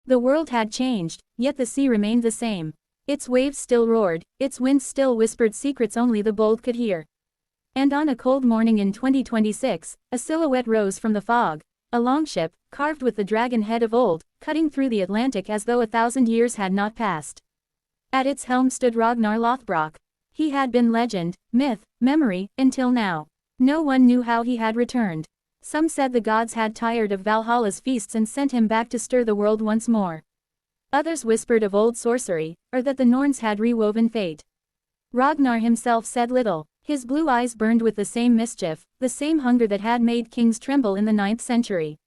The world had changed, yet the sea remained the same. Its waves still roared, its winds still whispered secrets only the bold could hear. And on a cold morning in 2026, a silhouette rose from the fog, a longship, carved with the dragon head of old, cutting through the Atlantic as though 1,000 years had not passed. At its helm stood Ragnar Lothbrok. He had been legend, myth, memory, until now. No one knew how he had returned. Some said the gods had tired of Valhalla's feasts and sent him back to stir the world once more. Others whispered of old sorcery, or that the Norns had rewoven fate. Ragnar himself said little. His blue eyes burned with the same mischief, the same hunger that had made kings tremble in the 9th century.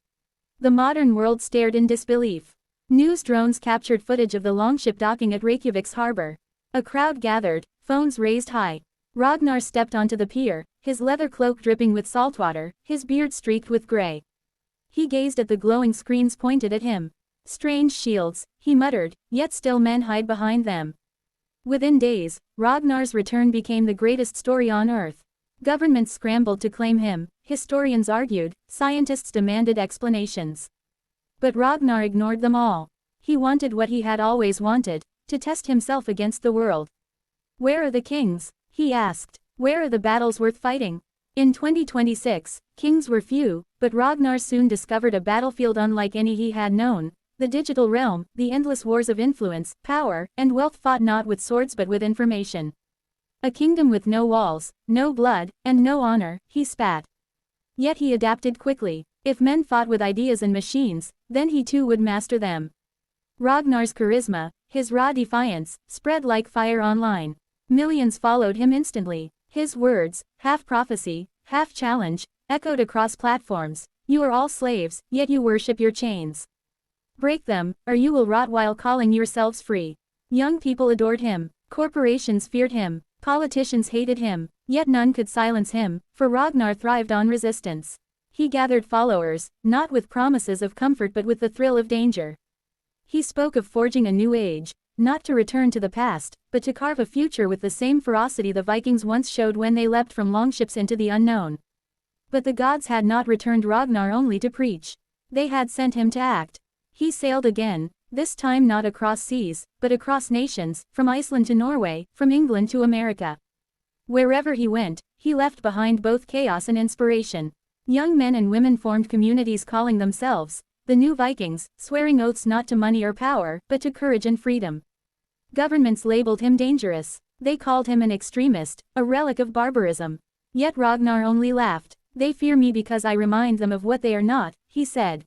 The modern world stared in disbelief. News drones captured footage of the longship docking at Reykjavik's harbor. A crowd gathered, phones raised high. Ragnar stepped onto the pier, his leather cloak dripping with saltwater, his beard streaked with gray. He gazed at the glowing screens pointed at him. Strange shields, he muttered, yet still men hide behind them. Within days, Ragnar's return became the greatest story on Earth. Governments scrambled to claim him, historians argued, scientists demanded explanations. But Ragnar ignored them all. He wanted what he had always wanted, to test himself against the world. Where are the kings? He asked. Where are the battles worth fighting? In 2026, kings were few, but Ragnar soon discovered a battlefield unlike any he had known. The digital realm, the endless wars of influence, power, and wealth fought not with swords but with information. A kingdom with no walls, no blood, and no honor, he spat. Yet he adapted quickly. If men fought with ideas and machines, then he too would master them. Ragnar's charisma, his raw defiance, spread like fire online. Millions followed him instantly. His words, half prophecy, half challenge, echoed across platforms. You are all slaves, yet you worship your chains. Break them, or you will rot while calling yourselves free. Young people adored him. Corporations feared him. Politicians hated him. Yet none could silence him, for Ragnar thrived on resistance. He gathered followers, not with promises of comfort but with the thrill of danger. He spoke of forging a new age, not to return to the past, but to carve a future with the same ferocity the Vikings once showed when they leapt from longships into the unknown. But the gods had not returned Ragnar only to preach. They had sent him to act. He sailed again, this time not across seas, but across nations, from Iceland to Norway, from England to America. Wherever he went, he left behind both chaos and inspiration. Young men and women formed communities calling themselves the new Vikings, swearing oaths not to money or power, but to courage and freedom. Governments labeled him dangerous. They called him an extremist, a relic of barbarism. Yet Ragnar only laughed. They fear me because I remind them of what they are not, he said.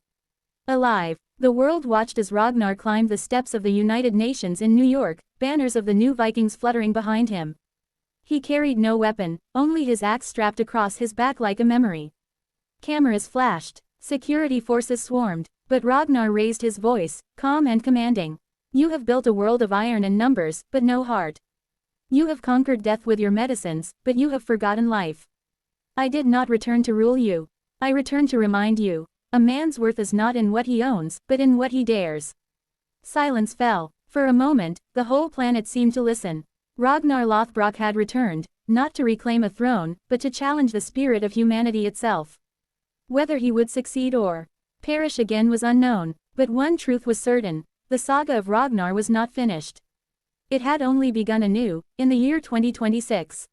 Alive. The world watched as Ragnar climbed the steps of the United Nations in New York, banners of the new Vikings fluttering behind him. He carried no weapon, only his axe strapped across his back like a memory. Cameras flashed, security forces swarmed, but Ragnar raised his voice, calm and commanding. You have built a world of iron and numbers, but no heart. You have conquered death with your medicines, but you have forgotten life. I did not return to rule you. I returned to remind you. A man's worth is not in what he owns, but in what he dares. Silence fell. For a moment, the whole planet seemed to listen. Ragnar Lothbrok had returned, not to reclaim a throne, but to challenge the spirit of humanity itself. Whether he would succeed or perish again was unknown, but one truth was certain: the saga of Ragnar was not finished. It had only begun anew, in the year 2026.